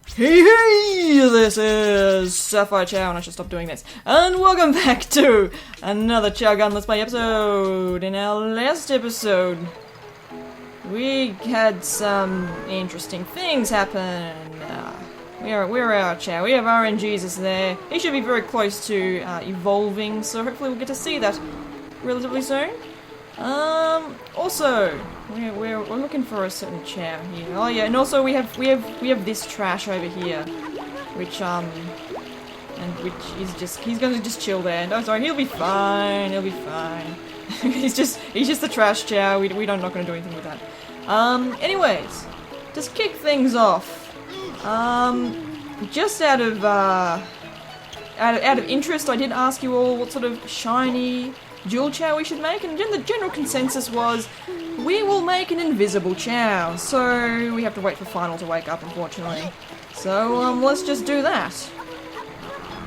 Hey, this is SapphireChao, and I should stop doing this. And welcome back to another Chow Gun Let's Play episode. In our last episode, we had some interesting things happen. We're our Chow. We have RNGesus there. He should be very close to evolving, so hopefully we'll get to see that relatively soon. Also, we're looking for a certain Chow here. Oh yeah, and also we have this trash over here, which he's gonna just chill there. No, sorry, he'll be fine. He'll be fine. he's just the trash Chow. We're not gonna do anything with that. Anyways, just kick things off. Just out of interest, I did ask you all what sort of shiny dual Chow we should make, and the general consensus was we will make an invisible Chow. So we have to wait for Final to wake up, unfortunately. So let's just do that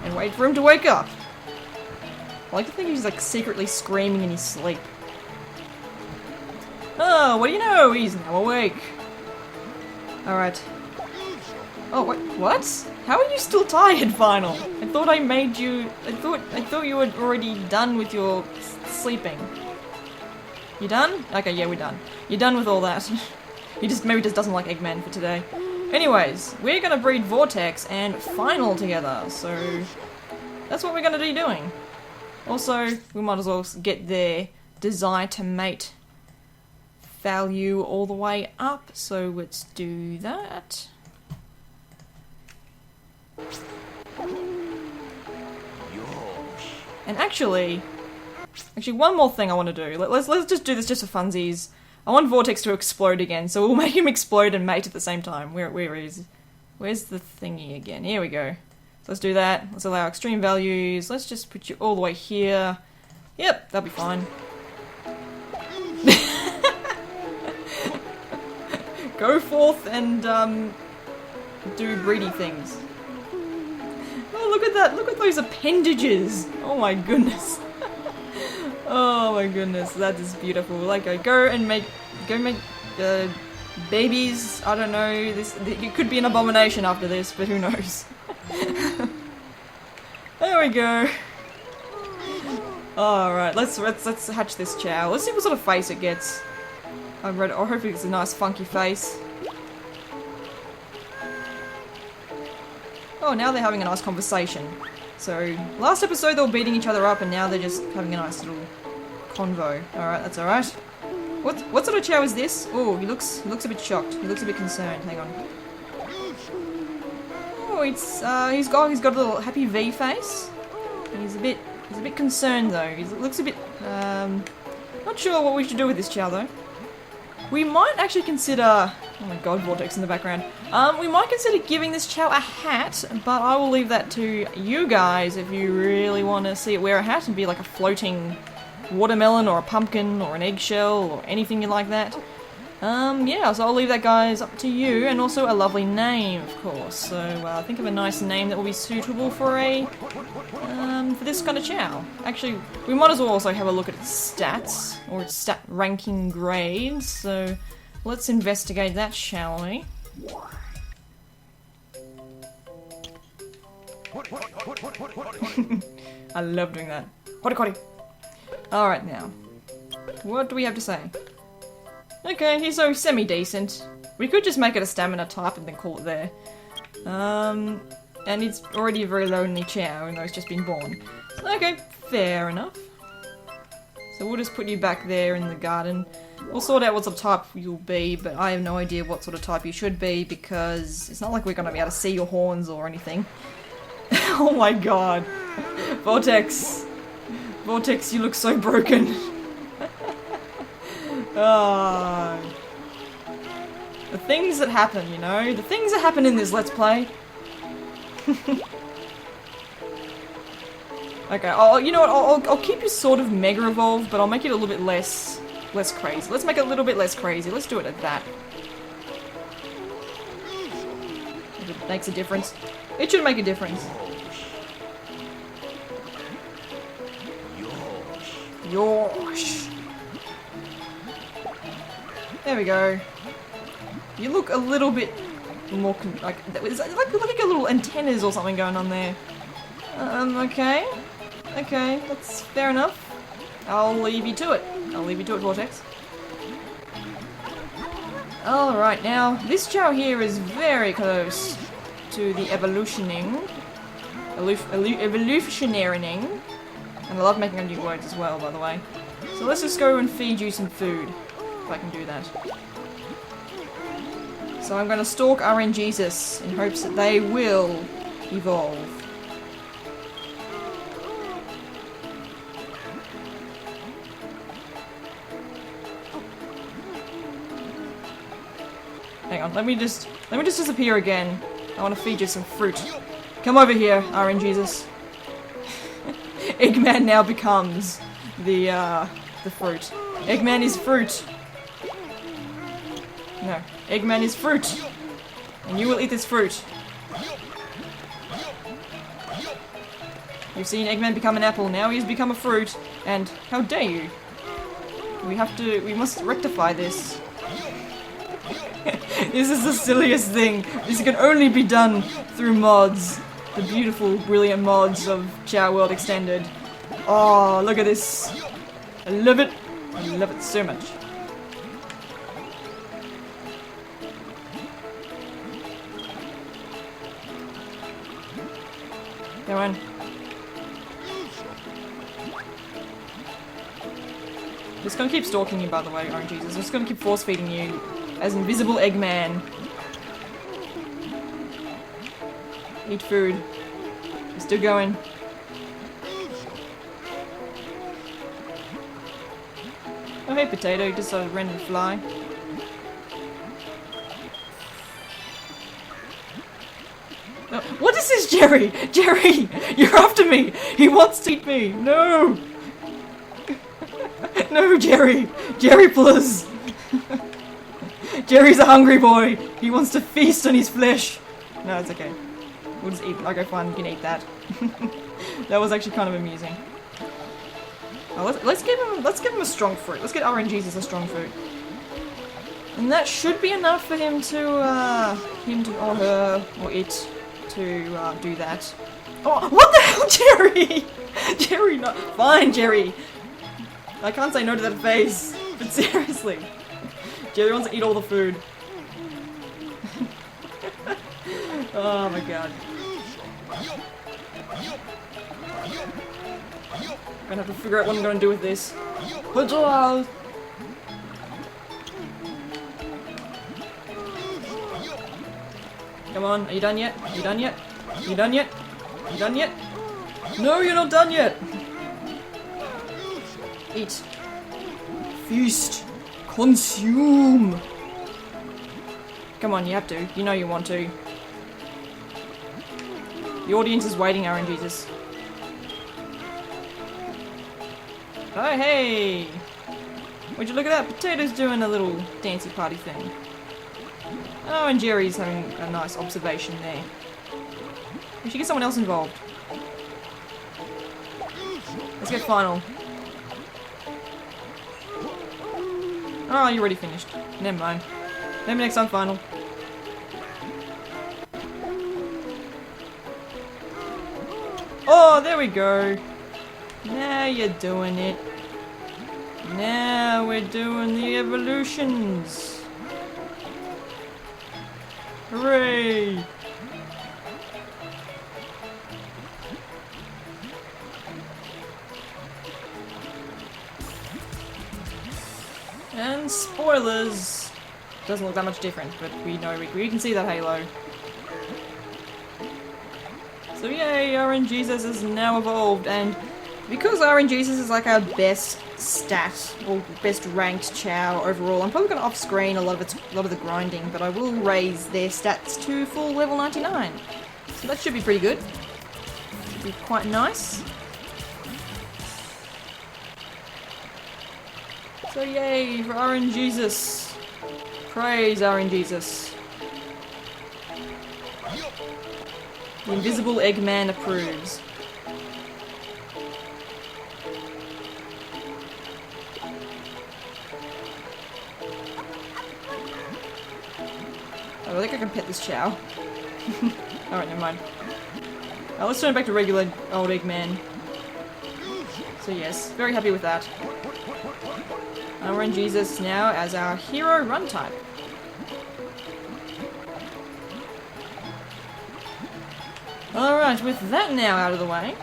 and wait for him to wake up. I like to think he's like secretly screaming in his sleep. Oh, what do you know? He's now awake. Alright. Oh, what? How are you still tired, Final? I thought I made you... I thought you were already done with your sleeping. You done? Okay, yeah, we're done. You're done with all that. He maybe just doesn't like Eggman for today. Anyways, we're gonna breed Vortex and Final together, so... that's what we're gonna be doing. Also, we might as well get their desire to mate value all the way up, so let's do that. And actually, one more thing I want to do. Let's just do this just for funsies. I want Vortex to explode again, so we'll make him explode and mate at the same time. Where's the thingy again? Here we go. So let's do that. Let's allow extreme values. Let's just put you all the way here. Yep, that'll be fine. Go forth and do breedy things. Oh, look at that! Look at those appendages! Oh my goodness! Oh my goodness, that is beautiful. Like, go make babies. I don't know. It could be an abomination after this, but who knows? There we go. All right, let's hatch this Chow. Let's see what sort of face it gets. Or hopefully it's a nice funky face. Oh, now they're having a nice conversation. So, last episode they were beating each other up, and now they're just having a nice little convo. Alright, that's alright. What sort of Chow is this? Oh, he looks a bit shocked. He looks a bit concerned. Hang on. Oh, he's got a little happy V face. He's a bit concerned though. He looks a bit not sure what we should do with this Chow though. We might actually consider... oh my god, Vortex in the background. We might consider giving this Chow a hat, but I will leave that to you guys if you really want to see it wear a hat and be like a floating watermelon or a pumpkin or an eggshell or anything like that. Yeah, so I'll leave that, guys, up to you, and also a lovely name, of course. So think of a nice name that will be suitable for for this kind of Chow. Actually, we might as well also have a look at its stats, or its stat ranking grades, so let's investigate that, shall we? I love doing that. Hotty. Alright now, what do we have to say? Okay, he's so semi-decent. We could just make it a stamina type and then call it there. And it's already a very lonely Chow, even though it's just been born. Okay, fair enough. So we'll just put you back there in the garden. We'll sort out what sort of type you'll be, but I have no idea what sort of type you should be, because it's not like we're going to be able to see your horns or anything. Oh my god. Vortex, you look so broken. The things that happen, you know? The things that happen in this Let's Play. Okay, you know what? I'll keep you sort of Mega Evolved, but I'll make it a little bit less crazy. Let's make it a little bit less crazy. Let's do it at that. If it makes a difference. It should make a difference. Yosh. There we go. You look a little bit more like it's like a little antennas or something going on there. Okay, that's fair enough. I'll leave you to it. Vortex. Alright, now, this Chao here is very close to the evolutioning. Evolutionarying. And I love making up new words as well, by the way. So let's just go and feed you some food, if I can do that. So I'm going to stalk RNGesus in hopes that they will evolve. Hang on, let me just disappear again. I want to feed you some fruit. Come over here, RNGesus. Eggman now becomes the fruit. Eggman is fruit. No, Eggman is fruit. And you will eat this fruit. You've seen Eggman become an apple, now he has become a fruit. And how dare you? We must rectify this. This is the silliest thing. This can only be done through mods. The beautiful, brilliant mods of Chao World Extended. Oh, look at this. I love it. I love it so much. Come on. Just gonna keep stalking you, by the way, RNGesus. Just gonna keep force feeding you as invisible Eggman. Eat food. We're still going. Oh hey Potato, you just saw a random fly. Oh, what is this, Jerry? Jerry! You're after me! He wants to eat me! No! No, Jerry! Jerry, please! Jerry's a hungry boy! He wants to feast on his flesh! No, it's okay. We'll just eat. Okay, fine, you can eat that. That was actually kind of amusing. Oh, let's give him a strong fruit. Let's get RNGesus a strong fruit. And that should be enough for him to, or her, or it, to, do that. Oh, what the hell, Jerry? Jerry, no. Fine, Jerry. I can't say no to that face. But seriously. Jerry wants to eat all the food. Oh my god. I'm gonna have to figure out what I'm gonna do with this. Come on, are you done yet? Are you done yet? Are you done yet? Are you done yet? No, you're not done yet! Eat. Feast. Consume! Come on, you have to. You know you want to. The audience is waiting, RNGesus. Oh, hey! Would you look at that? Potato's doing a little dancey party thing. Oh, and Jerry's having a nice observation there. We should get someone else involved. Let's go final. Oh, you already finished. Never mind. Maybe next time final. Oh, there we go. Now you're doing it. Now we're doing the evolutions. Hooray! And spoilers! Doesn't look that much different, but we know we can see that halo. So yay, RNGesus is now evolved, and because RNGesus is like our best stat, or best ranked Chao overall, I'm probably going to off-screen a lot of the grinding, but I will raise their stats to full level 99. So that should be pretty good. Should be quite nice. So yay for RNGesus. Praise RNGesus. The invisible Eggman approves. I think I can pet this Chao. Alright, never mind. Let's turn back to regular old Eggman. So yes, very happy with that. We're in Jesus now as our hero run type. Alright, with that now out of the way,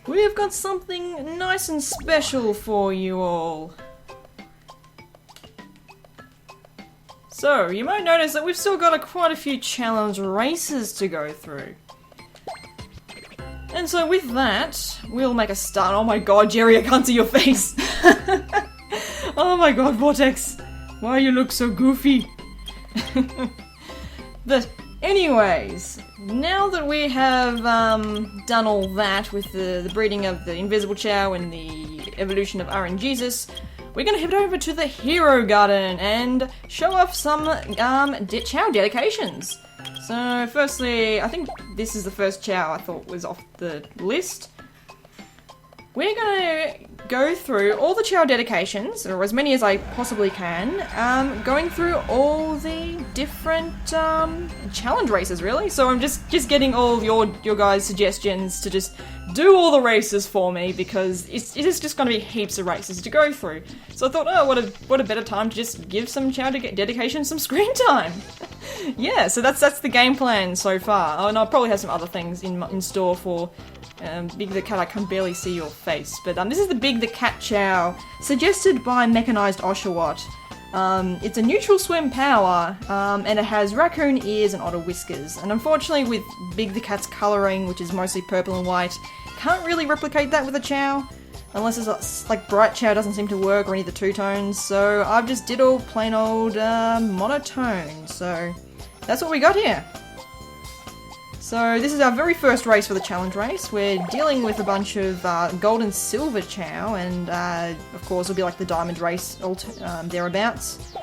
we've got something nice and special for you all. So, you might notice that we've still got quite a few challenge races to go through. And so with that, we'll make a start. Oh my god, Jerry, I can't see your face! Oh my god, Vortex! Why you look so goofy? But anyways, now that we have done all that with the breeding of the Invisible Chao and the evolution of RNGesus, we're gonna head over to the Hero Garden and show off some Chao dedications. So firstly, I think this is the first Chao I thought was off the list. We're gonna go through all the Chao dedications, or as many as I possibly can, going through all the different challenge races, really. So I'm just getting all your guys' suggestions to just do all the races for me, because it is just going to be heaps of races to go through. So I thought, oh, what a better time to just give some Chao dedications some screen time. Yeah, so that's the game plan so far. Oh, and I'll probably have some other things in store for Big the Cat. I can barely see your face, but this is the Big the Cat Chao, suggested by Mechanized Oshawott. It's a neutral swim power, and it has raccoon ears and otter whiskers. And unfortunately, with Big the Cat's colouring, which is mostly purple and white, can't really replicate that with a Chao, unless it's like Bright Chao doesn't seem to work, or any of the two-tones. So I've just did all plain old monotone. So that's what we got here. So this is our very first race for the challenge race. We're dealing with a bunch of gold and silver Chao, and of course it'll be like the diamond race thereabouts.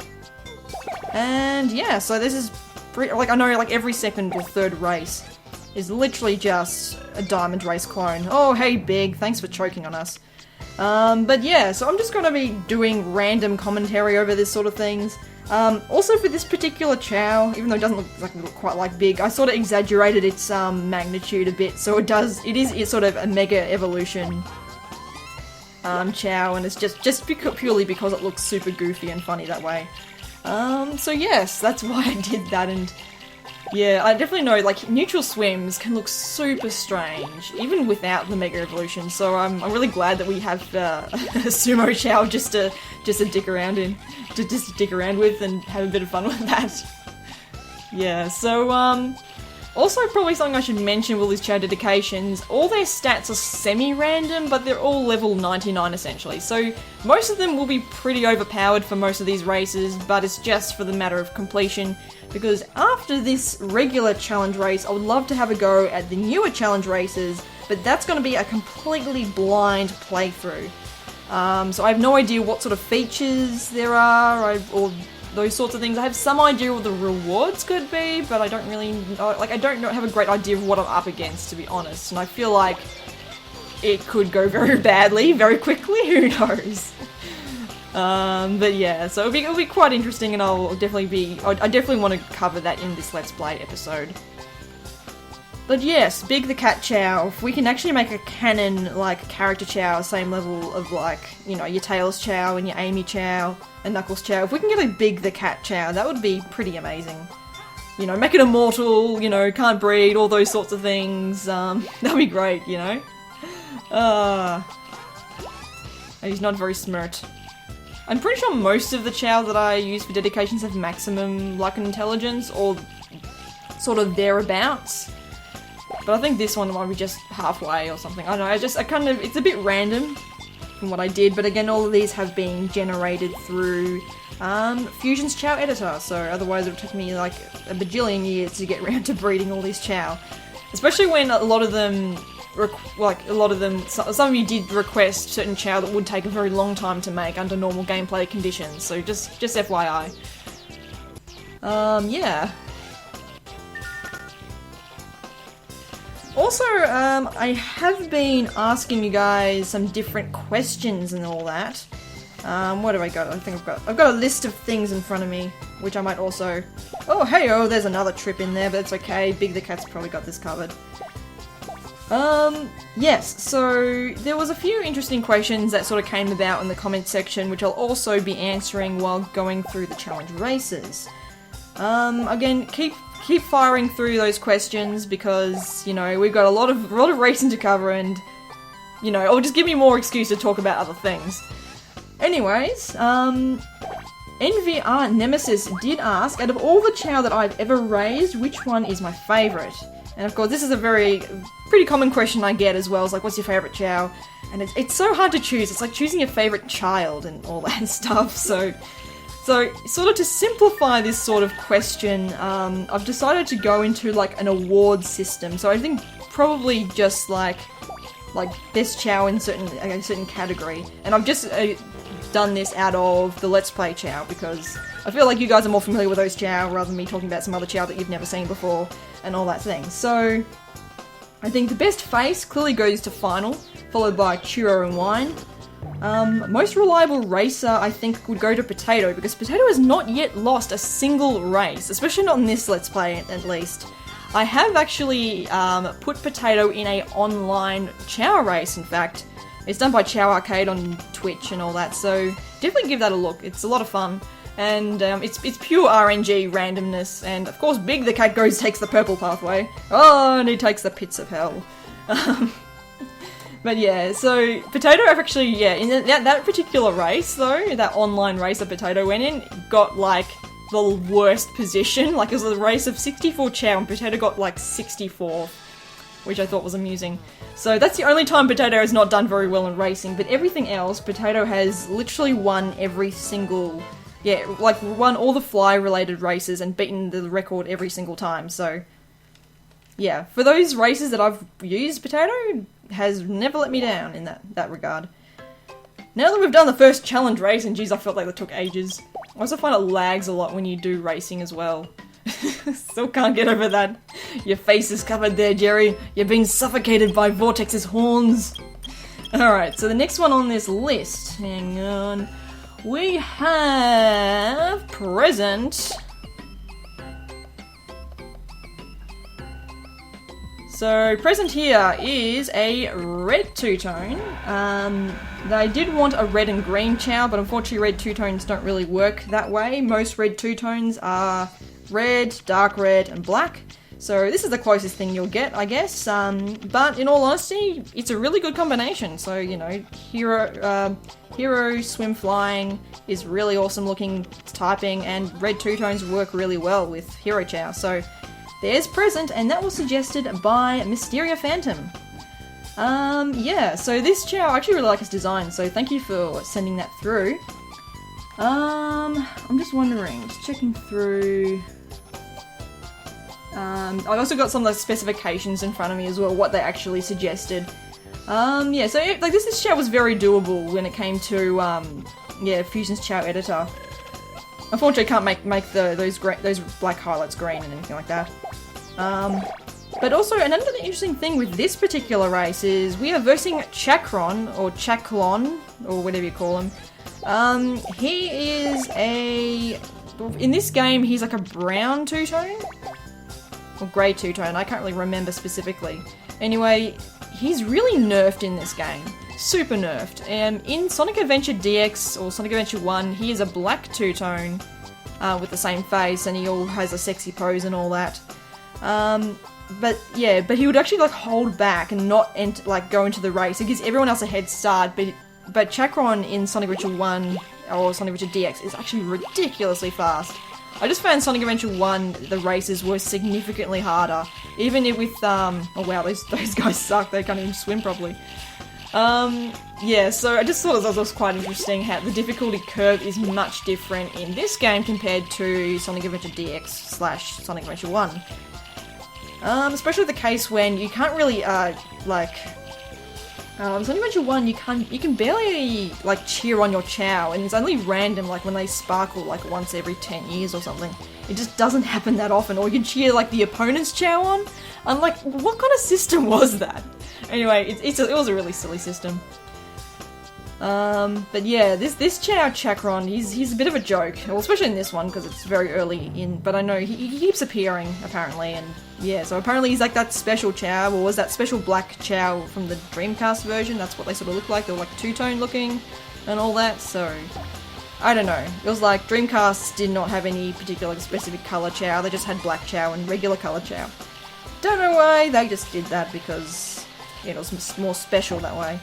And yeah, so this is like, I know like every second or third race is literally just a diamond race clone. Oh hey Big, thanks for choking on us. But yeah, so I'm just going to be doing random commentary over this sort of things. Also for this particular Chao, even though it doesn't look quite like Big, I sort of exaggerated its magnitude a bit, so it's sort of a mega evolution Chao, and it's just purely because it looks super goofy and funny that way. So yes, that's why I did that. And yeah, I definitely know, like, neutral swims can look super strange, even without the Mega Evolution, so I'm really glad that we have a Sumo Chao just to dick around with and have a bit of fun with that. Yeah, so, also probably something I should mention with these Chao dedications, all their stats are semi-random, but they're all level 99 essentially, so most of them will be pretty overpowered for most of these races, but it's just for the matter of completion. Because after this regular challenge race, I would love to have a go at the newer challenge races, but that's going to be a completely blind playthrough. So I have no idea what sort of features there are, or those sorts of things. I have some idea what the rewards could be, but I don't really know, I don't have a great idea of what I'm up against, to be honest. And I feel like it could go very badly, very quickly, who knows? But yeah, so it'll be quite interesting, and I definitely want to cover that in this Let's Play episode. But yes, Big the Cat Chao, if we can actually make a canon, like, character Chao, same level of, like, you know, your Tails Chao and your Amy Chao and Knuckles Chao, if we can get a Big the Cat Chao, that would be pretty amazing. You know, make it immortal, you know, can't breed, all those sorts of things, that'd be great, you know? He's not very smart. I'm pretty sure most of the Chao that I use for dedications have maximum luck and intelligence, or sort of thereabouts. But I think this one might be just halfway or something. I don't know, it's a bit random from what I did, but again, all of these have been generated through Fusion's Chao editor, so otherwise it would take me like a bajillion years to get around to breeding all these Chao. Especially when a lot of them, some of you did request certain Chao that would take a very long time to make under normal gameplay conditions, so just FYI. Yeah. Also, I have been asking you guys some different questions and all that. What do I got? I think I've got a list of things in front of me, which I might also... Oh, hey, oh, there's another trip in there, but it's okay. Big the Cat's probably got this covered. Yes, so there was a few interesting questions that sort of came about in the comment section, which I'll also be answering while going through the challenge races. Again, keep firing through those questions because, you know, we've got a lot of racing to cover and, you know, it'll just give me more excuse to talk about other things. Anyways, NVR Nemesis did ask, out of all the Chao that I've ever raised, which one is my favourite? And of course, this is a pretty common question I get as well. It's like, what's your favourite Chao? And it's so hard to choose. It's like choosing your favourite child and all that stuff. So sort of to simplify this sort of question, I've decided to go into like an award system. So I think probably just like best Chao in a certain category. And I've just done this out of the Let's Play Chao because I feel like you guys are more familiar with those Chao rather than me talking about some other Chao that you've never seen before and all that thing. So I think the best face clearly goes to Final, followed by Churro and Wine. Most reliable racer I think would go to Potato because Potato has not yet lost a single race, especially not in this Let's Play at least. I have actually put Potato in a online Chao race, in fact. It's done by Chao Arcade on Twitch and all that, so definitely give that a look. It's a lot of fun. And it's pure RNG randomness, and of course Big the Cat takes the purple pathway. Oh, and he takes the pits of hell. But yeah, so Potato actually, yeah, in that particular race though, that online race that Potato went in, got like the worst position. Like it was a race of 64 Chao and Potato got like 64, which I thought was amusing. So that's the only time Potato has not done very well in racing, but everything else, Potato has literally won every single... Yeah, like, won all the fly-related races and beaten the record every single time, so... Yeah, for those races that I've used, Potato has never let me down in that regard. Now that we've done the first challenge race, and geez, I felt like that took ages. I also find it lags a lot when you do racing as well. Still can't get over that. Your face is covered there, Jerry. You're being suffocated by Vortex's horns. Alright, so the next one on this list... Hang on... We have present. So present here is a red two-tone. They did want a red and green Chao, but unfortunately red two-tones don't really work that way. Most red two-tones are red, dark red, and black. So this is the closest thing you'll get, I guess. But in all honesty, it's a really good combination. So, you know, Hero Swim Flying is really awesome looking typing, and red two-tones work really well with Hero Chao. So there's present, and that was suggested by Mysteria Phantom. Yeah, so this Chao, I actually really like its design, so thank you for sending that through. I'm just wondering, just checking through... I've also got some of the specifications in front of me as well, what they actually suggested. Yeah, so like this Chao was very doable when it came to, yeah, Fusion's Chao editor. Unfortunately, I can't make those black highlights green and anything like that. But also, another interesting thing with this particular race is we are versing Chakron, or Chaklon, or whatever you call him. He is in this game, he's like a brown two-tone? Or grey two-tone, I can't really remember specifically. Anyway, he's really nerfed in this game. Super nerfed. In Sonic Adventure DX, or Sonic Adventure 1, he is a black two-tone with the same face, and he all has a sexy pose and all that. But yeah, but he would actually like hold back and not go into the race. It gives everyone else a head start, but Chakron in Sonic Adventure 1 or Sonic Adventure DX is actually ridiculously fast. I just found Sonic Adventure 1, the races were significantly harder. Even with, oh wow, those guys suck, they can't even swim properly. Yeah, so I just thought that was quite interesting how the difficulty curve is much different in this game compared to Sonic Adventure DX / Sonic Adventure 1. Especially the case when you can't really, Sonic Adventure 1, you can barely, like, cheer on your Chao, and it's only random, like, when they sparkle, like, once every 10 years or something. It just doesn't happen that often, or you can cheer, like, the opponent's Chao on. I'm like, what kind of system was that? Anyway, it was a really silly system. But yeah, this Chao Chakron, he's a bit of a joke. Well, especially in this one, because it's very early in, but I know he keeps appearing, apparently, and yeah, so apparently he's like that special Chao, or was that special black Chao from the Dreamcast version. That's what they sort of look like. They were like two-tone looking, and all that, so I don't know. It was like Dreamcast did not have any particular specific colour Chao, they just had black Chao and regular colour Chao. Don't know why, they just did that because it was more special that way.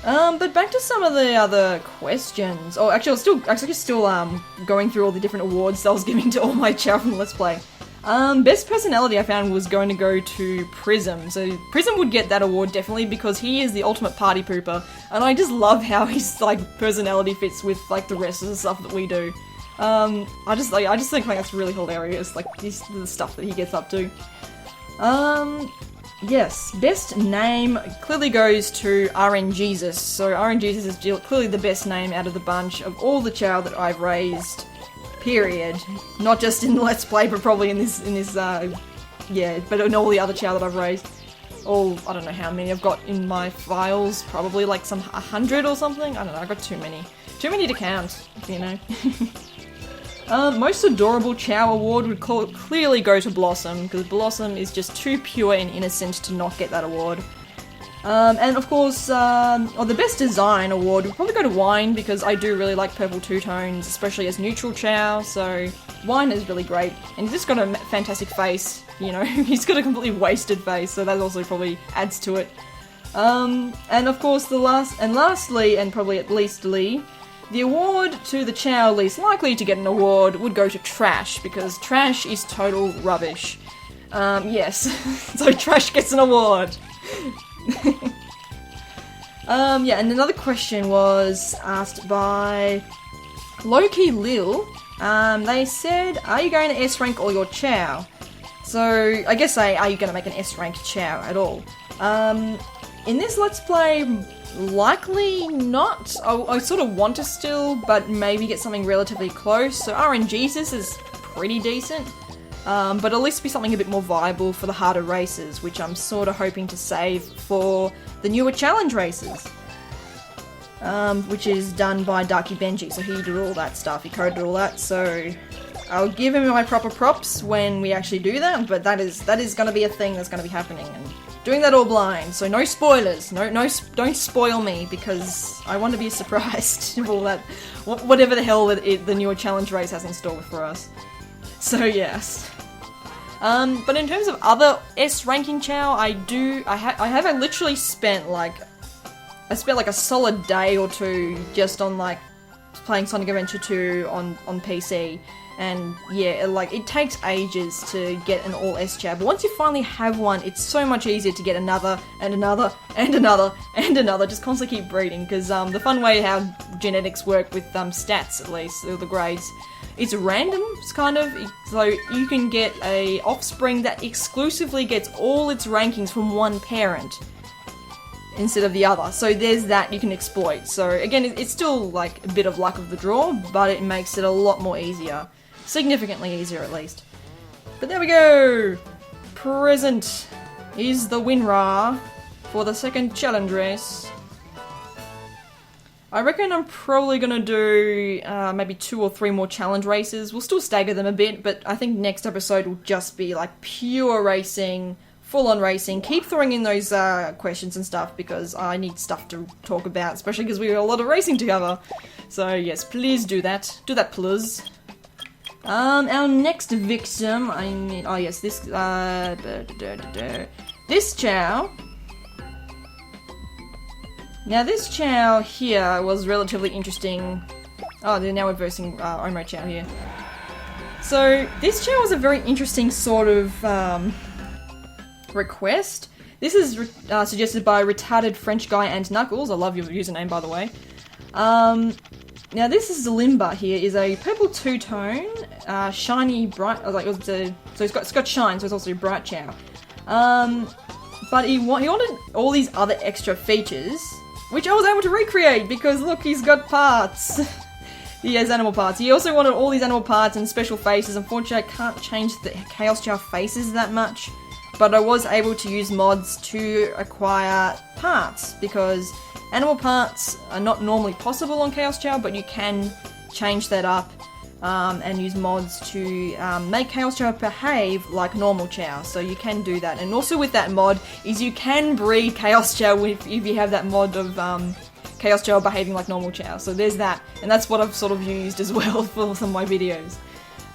But back to some of the other questions. Oh, actually, I was still going through all the different awards that I was giving to all my Chao from Let's Play. Best personality I found was going to go to Prism. So Prism would get that award definitely because he is the ultimate party pooper, and I just love how his like personality fits with like the rest of the stuff that we do. I just think like that's really hilarious, like the stuff that he gets up to. Yes, best name clearly goes to RNGesus. So RNGesus is clearly the best name out of the bunch of all the Chao that I've raised. Period. Not just in Let's Play, but probably in this yeah, but in all the other Chao that I've raised. All, I don't know how many I've got in my files, probably like 100 or something. I don't know, I've got too many to count, you know. Most adorable Chao award would clearly go to Blossom, because Blossom is just too pure and innocent to not get that award. And of course, the best design award would probably go to Wine, because I do really like purple two-tones, especially as neutral Chao, so Wine is really great. And he's just got a fantastic face, you know, he's got a completely wasted face, so that also probably adds to it. And of course, lastly, and probably at leastly, the award to the Chao least likely to get an award would go to Trash, because Trash is total rubbish. Yes, so Trash gets an award. Yeah, and another question was asked by Loki Lil. They said, are you going to S-rank all your Chao? So, I guess are you going to make an S-rank Chao at all? In this Let's Play, likely not. I sort of want to still, but maybe get something relatively close. So RNGesus is pretty decent, but at least be something a bit more viable for the harder races, which I'm sort of hoping to save for the newer challenge races, which is done by Darky Benji. So he did all that stuff, he coded all that, so I'll give him my proper props when we actually do that, but that is going to be a thing that's going to be happening, and doing that all blind, so no spoilers, don't spoil me, because I want to be surprised of all that, whatever the hell the newer challenge race has in store for us. So yes. But in terms of other S ranking Chao, I literally spent like a solid day or two just on like playing Sonic Adventure 2 on PC. And yeah, it takes ages to get an all S Chao, but once you finally have one, it's so much easier to get another, and another, and another, and another, just constantly keep breeding, because the fun way how genetics work with stats, at least, or the grades, it's random, it's kind of, so you can get a offspring that exclusively gets all its rankings from one parent, instead of the other, so there's that you can exploit. So again, it's still like a bit of luck of the draw, but it makes it a lot more easier. Significantly easier, at least. But there we go! Present is the WinRAR for the second challenge race. I reckon I'm probably gonna do maybe 2 or 3 more challenge races. We'll still stagger them a bit, but I think next episode will just be like pure racing, full-on racing. Keep throwing in those questions and stuff, because I need stuff to talk about, especially because we got a lot of racing together. So yes, please do that. Do that, please. Our next victim, oh yes, this Chao. Now this Chao here was relatively interesting. Oh, now we're versing Omo Chao here. So this Chao was a very interesting sort of request. This is suggested by Retarded French Guy and Knuckles. I love your username, by the way. Now this is Limba here, is a purple two-tone, shiny, bright, so it's got shine, so it's also a bright Chao. But he wanted all these other extra features, which I was able to recreate, because look, he's got parts. He has animal parts. He also wanted all these animal parts and special faces. Unfortunately, I can't change the Chaos Chao faces that much but I was able to use mods to acquire parts, because animal parts are not normally possible on Chaos Chao, but you can change that up and use mods to make Chaos Chao behave like normal Chao. So you can do that. And also with that mod is you can breed Chaos Chao if you have that mod of Chaos Chao behaving like normal Chao. So there's that. And that's what I've sort of used as well for some of my videos.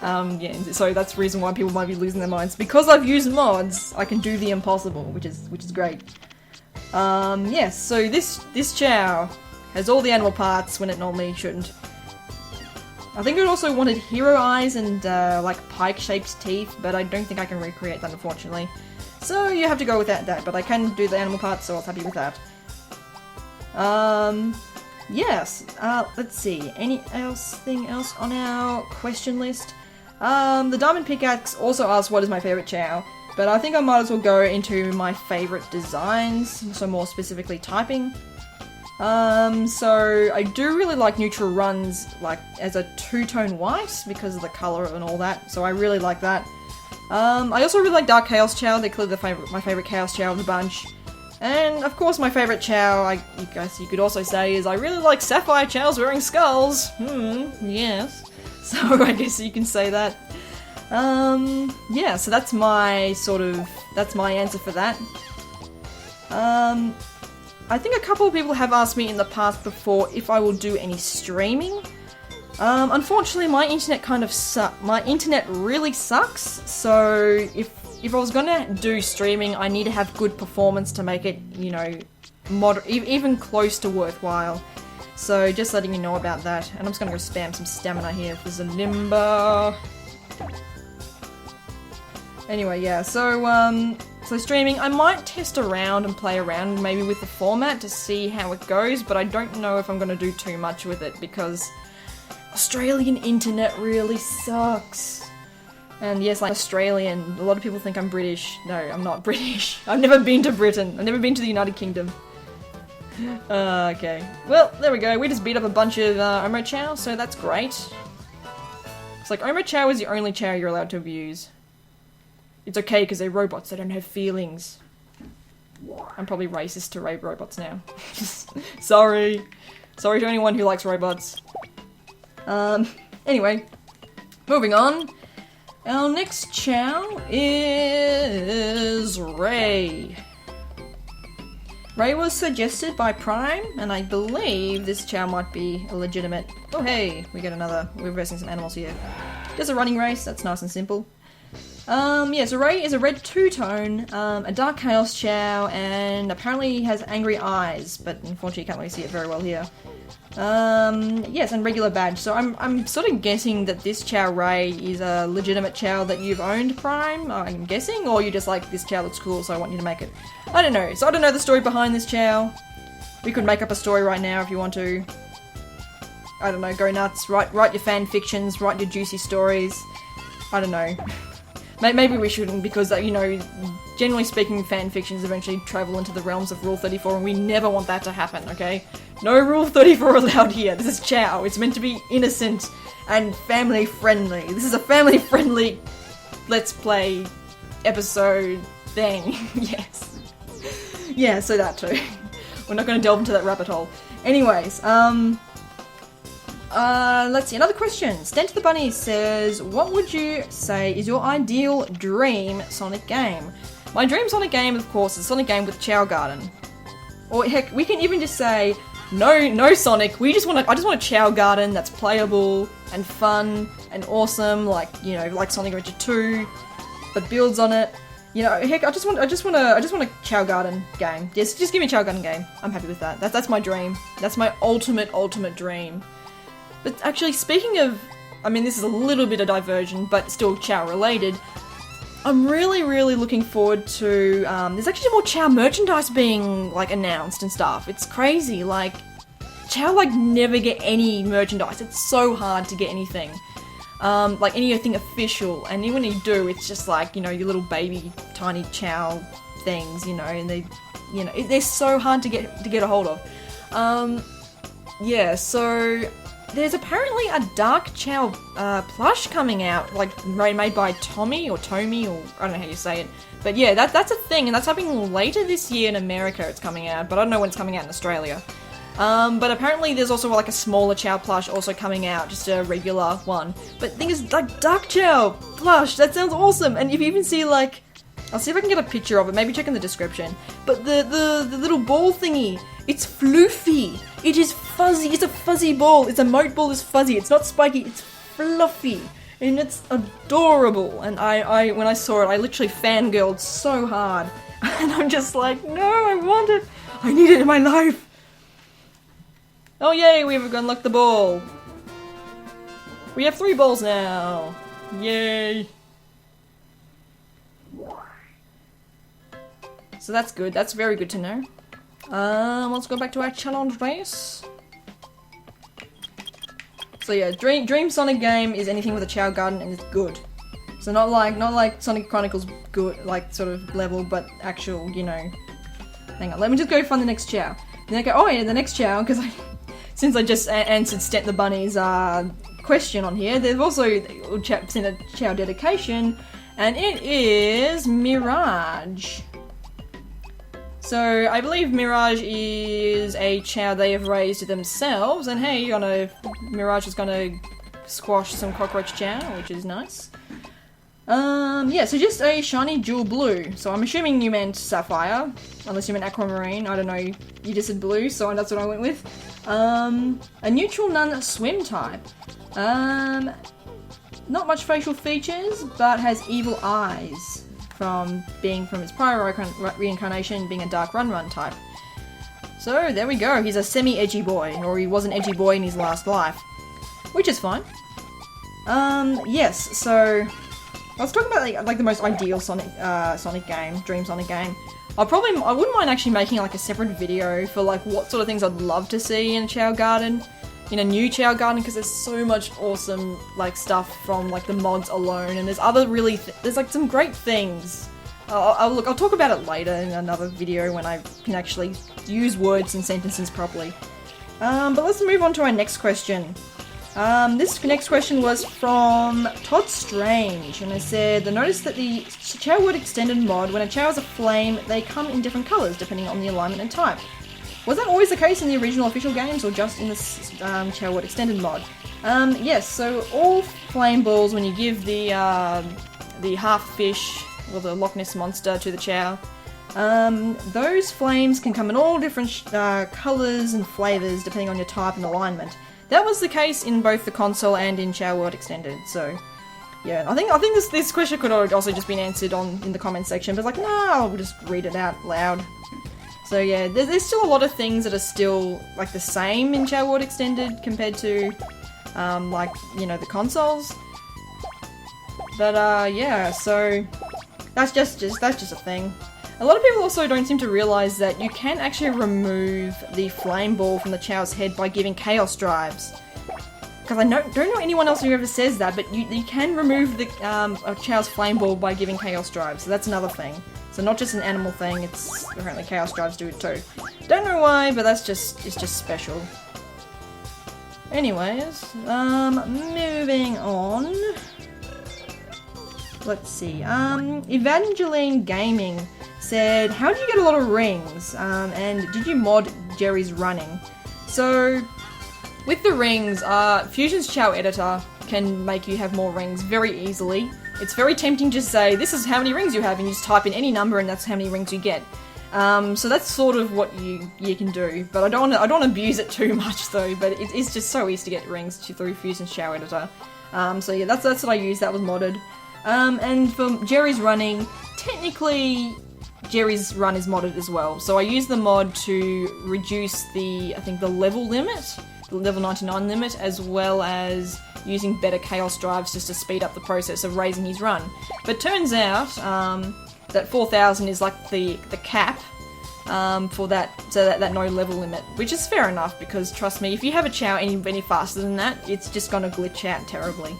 Yeah, so that's the reason why people might be losing their minds. Because I've used mods, I can do the impossible, which is great. Yes, so this Chao has all the animal parts when it normally shouldn't. I think it also wanted hero eyes and like pike-shaped teeth, but I don't think I can recreate that, unfortunately. So you have to go with that, but I can do the animal parts, so I was happy with that. Yes, let's see, anything else on our question list? The Diamond Pickaxe also asked what is my favourite Chao, but I think I might as well go into my favourite designs, so more specifically typing. So I do really like neutral runs, like, as a two-tone white, because of the colour and all that, so I really like that. I also really like Dark Chaos Chao, they're clearly my favourite Chaos Chao of the bunch. And, of course, my favourite Chao, I guess you could also say, is I really like SapphireChaos wearing skulls. Yes. So I guess you can say that. Yeah, so that's my that's my answer for that. I think a couple of people have asked me in the past before if I will do any streaming. Unfortunately, my internet really sucks, so if I was gonna do streaming, I need to have good performance to make it, you know, even close to worthwhile. So just letting you know about that. And I'm just gonna go spam some stamina here for Zanimba. Anyway, yeah, so streaming, I might test around and play around maybe with the format to see how it goes, but I don't know if I'm gonna do too much with it because Australian internet really sucks. And yes, like Australian, a lot of people think I'm British. No, I'm not British. I've never been to Britain. I've never been to the United Kingdom. Okay. Well, there we go. We just beat up a bunch of Omo Chao, so that's great. It's like Omo Chao is the only Chao you're allowed to abuse. It's okay because they're robots, they don't have feelings. I'm probably racist to rape robots now. Sorry. Sorry to anyone who likes robots. Anyway. Moving on. Our next Chao is Ray. Ray was suggested by Prime, and I believe this Chao might be a legitimate... Oh hey, we get another... We're versing some animals here. Just a running race, that's nice and simple. Yeah, so Ray is a red two-tone, a dark chaos Chao, and apparently he has angry eyes, but unfortunately you can't really see it very well here. Yes, and regular badge. So I'm sort of guessing that this Chao Ray is a legitimate Chao that you've owned, Prime, I'm guessing, or you just like, this Chao looks cool, so I want you to make it. I don't know. So I don't know the story behind this Chao. We could make up a story right now if you want to. I don't know, go nuts, write your fan fictions, write your juicy stories. I don't know. Maybe we shouldn't, because, you know, generally speaking, fan fictions eventually travel into the realms of Rule 34, and we never want that to happen, okay? No Rule 34 allowed here. This is Chao. It's meant to be innocent and family-friendly. This is a family-friendly Let's Play episode thing. Yes. Yeah, so that too. We're not going to delve into that rabbit hole. Anyways, let's see, another question. Stent the Bunny says, what would you say is your ideal dream Sonic game? My dream Sonic game, of course, is a Sonic game with Chao Garden. Or heck, we can even just say, no Sonic, I just want a Chao Garden that's playable and fun and awesome, like, you know, like Sonic Adventure 2, but builds on it. You know, heck, I just want a Chao Garden game. Just give me a Chao Garden game. I'm happy with that. That's my dream. That's my ultimate dream. But actually, speaking of, I mean, this is a little bit of diversion, but still Chao related. I'm really looking forward to, there's actually more Chao merchandise being, like, announced and stuff. It's crazy, like, Chao, like, never get any merchandise. It's so hard to get anything. Like, anything official, and even when you do, it's just like, you know, your little baby, tiny Chao things, you know, and they're so hard to get a hold of. Yeah, so... there's apparently a Dark Chow plush coming out, like made by Tommy or Tomy, or I don't know how you say it. But yeah, that's a thing, and that's happening later this year in America. It's coming out, but I don't know when it's coming out in Australia. But apparently there's also like a smaller Chow plush also coming out, just a regular one. But the thing is, like, Dark Chow plush, that sounds awesome. And if you even see, like, I'll see if I can get a picture of it, maybe check in the description. But the little ball thingy, it's floofy. It is fuzzy, it's a fuzzy ball. Its emote ball is fuzzy, it's not spiky, it's fluffy. And it's adorable. And I when I saw it, I literally fangirled so hard. And I'm just like, no, I want it. I need it in my life. Oh yay, we've unlocked the ball. We have 3 balls now. Yay. So that's good, that's very good to know. Let's go back to our challenge race. So yeah, Dream Sonic game is anything with a Chow Garden and it's good. So not like Sonic Chronicles good, like sort of level, but actual, you know. Hang on, let me just go find the next Chow. Then I go, oh yeah, the next Chow, because since I just answered Stent the Bunny's question on here, they've also sent a Chow dedication, and it is Mirage. So I believe Mirage is a Chow they have raised themselves, and hey, Mirage is gonna squash some cockroach Chow, which is nice. Yeah, so just a shiny jewel blue. So I'm assuming you meant Sapphire, unless you meant aquamarine. I don't know. You just said blue, so that's what I went with. A neutral none swim type. Not much facial features, but has evil eyes from its prior reincarnation being a dark run type. So there we go. He's a semi-edgy boy, or he was an edgy boy in his last life, which is fine. Yes. So let's talk about like the most ideal Sonic game, Dream Sonic game. I wouldn't mind actually making like a separate video for like what sort of things I'd love to see in a Chow Garden, in a new Chow Garden, because there's so much awesome like stuff from like the mods alone, and there's other there's like some great things. I'll talk about it later in another video when I can actually use words and sentences properly. But let's move on to our next question. This next question was from Todd Strange, and it said, notice that the Chow Word Extended mod, when a Chow is a flame, they come in different colours depending on the alignment and type. Was that always the case in the original official games, or just in the Chow Word Extended mod? Yes, so all flame balls, when you give the half fish, or the Loch Ness monster to the Chow, those flames can come in all different colours and flavours depending on your type and alignment. That was the case in both the console and in Chow World Extended, so yeah. I think this question could have also just been answered in the comment section, but like, no, I'll just read it out loud. So yeah, there's still a lot of things that are still like the same in Chow World Extended compared to like, you know, the consoles. But yeah, so that's just a thing. A lot of people also don't seem to realise that you can actually remove the flame ball from the Chow's head by giving Chaos Drives. Because I don't know anyone else who ever says that, but you can remove the a Chow's flame ball by giving Chaos Drives, so that's another thing. So not just an animal thing, it's apparently Chaos Drives do it too. Don't know why, but it's just special. Anyways, moving on. Let's see, Evangeline Gaming said, how do you get a lot of rings? And did you mod Jerry's running? So, with the rings, Fusion's Chow editor can make you have more rings very easily. It's very tempting to say, this is how many rings you have, and you just type in any number and that's how many rings you get. So that's sort of what you can do, but I don't want to abuse it too much though, but it's just so easy to get rings through Fusion's Chow editor. So yeah, that's what I used, that was modded. And for Jerry's running, technically Jerry's run is modded as well. So I use the mod to reduce I think the level limit, the level 99 limit, as well as using better Chaos Drives just to speed up the process of raising his run. But turns out that 4,000 is like the cap for that, so that no level limit, which is fair enough, because trust me, if you have a Chow any faster than that, it's just gonna glitch out terribly.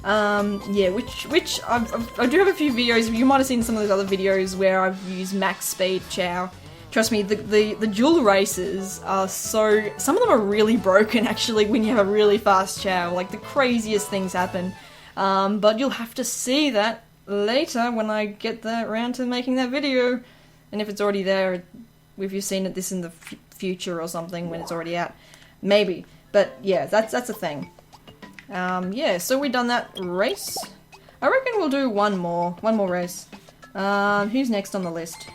Yeah, which I do have a few videos, you might have seen some of those other videos where I've used max speed Chow Trust me, the dual races are so... Some of them are really broken, actually, when you have a really fast Chao. Like, the craziest things happen. But you'll have to see that later when I get around to making that video. And if it's already there, if you've seen this in the future or something, when it's already out. Maybe. But, yeah, that's a thing. Yeah, so we've done that race. I reckon we'll do one more race. Who's next on the list?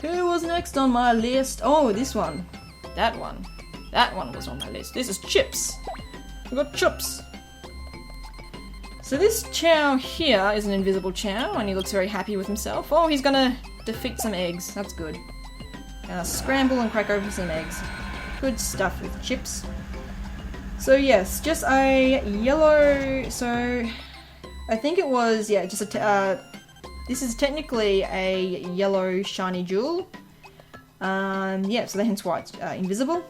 Who was next on my list? Oh, this one. That one. That one was on my list. This is Chips. We've got Chips. So this Chao here is an invisible Chao, and he looks very happy with himself. Oh, he's gonna defeat some eggs. That's good. Scramble and crack open some eggs. Good stuff with Chips. So yes, just a yellow... So, I think it was, yeah, just a... This is technically a yellow shiny jewel. Yeah, so hence why it's invisible.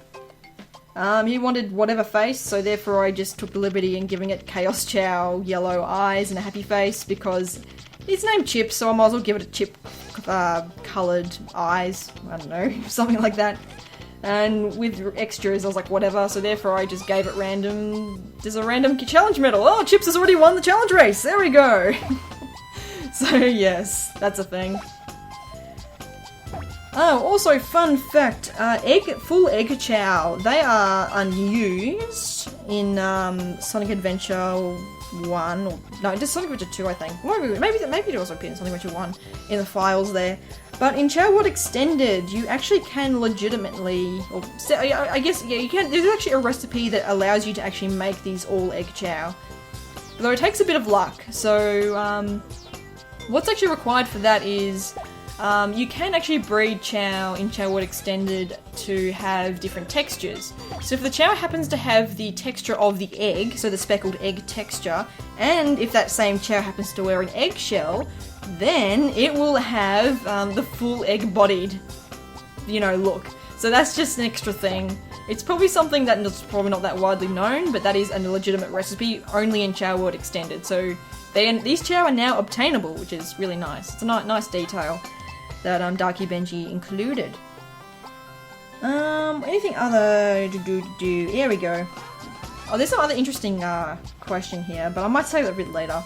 He wanted whatever face, so therefore I just took the liberty in giving it Chaos Chao yellow eyes and a happy face because it's named Chip, so I might as well give it a chip coloured eyes. I don't know, something like that. And with extras, I was like, whatever, so therefore I just gave it random... There's a random challenge medal. Oh, Chips has already won the challenge race! There we go! So yes, that's a thing. Oh, also fun fact, full egg Chao, they are unused in Sonic Adventure 1, or no, just Sonic Adventure 2 I think. Maybe it also appeared in Sonic Adventure 1 in the files there. But in CHAO Extended, you actually can legitimately, or I guess, yeah, you can, there's actually a recipe that allows you to actually make these all egg Chao. Though it takes a bit of luck, so what's actually required for that is you can actually breed Chao in CHAO Extended to have different textures. So if the Chao happens to have the texture of the egg, so the speckled egg texture, and if that same Chao happens to wear an eggshell, then it will have the full egg-bodied, look. So that's just an extra thing. It's probably something that's probably not that widely known, but that is a legitimate recipe only in CHAO Extended. So these Chao are now obtainable, which is really nice. It's a nice detail that Darky Benji included. Anything other? Here we go. Oh, there's some other interesting question here, but I might save that a bit later.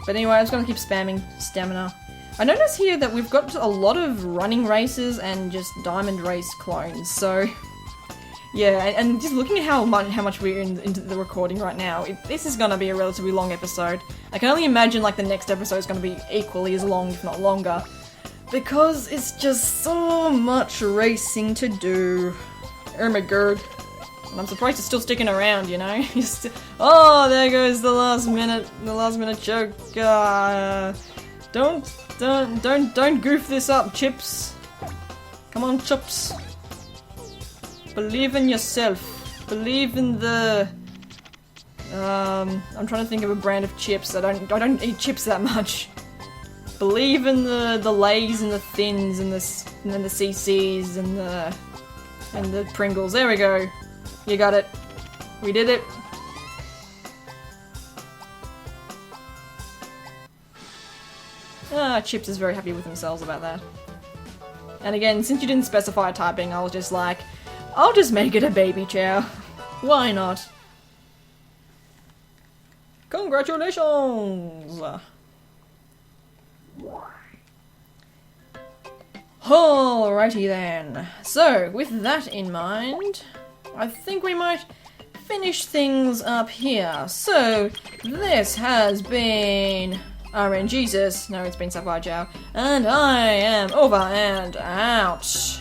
But anyway, I'm just gonna keep spamming stamina. I notice here that we've got a lot of running races and just diamond race clones, so yeah, and just looking at how much we're into the recording right now, this is gonna be a relatively long episode. I can only imagine like the next episode is gonna be equally as long, if not longer, because it's just so much racing to do. Oh my god. And I'm surprised it's still sticking around, Oh, there goes the last minute joke. Don't goof this up, Chips. Come on, Chips. Believe in yourself. Believe in the... I'm trying to think of a brand of chips. I don't eat chips that much. Believe in the Lays and the Thins and then the CCs and the Pringles. There we go. You got it. We did it. Chips is very happy with themselves about that. And again, since you didn't specify typing, I was just like, I'll just make it a baby Chao. Why not? Congratulations! Alrighty then. So, with that in mind, I think we might finish things up here. So, this has been RNGesus. No, it's been SapphireChao. And I am over and out.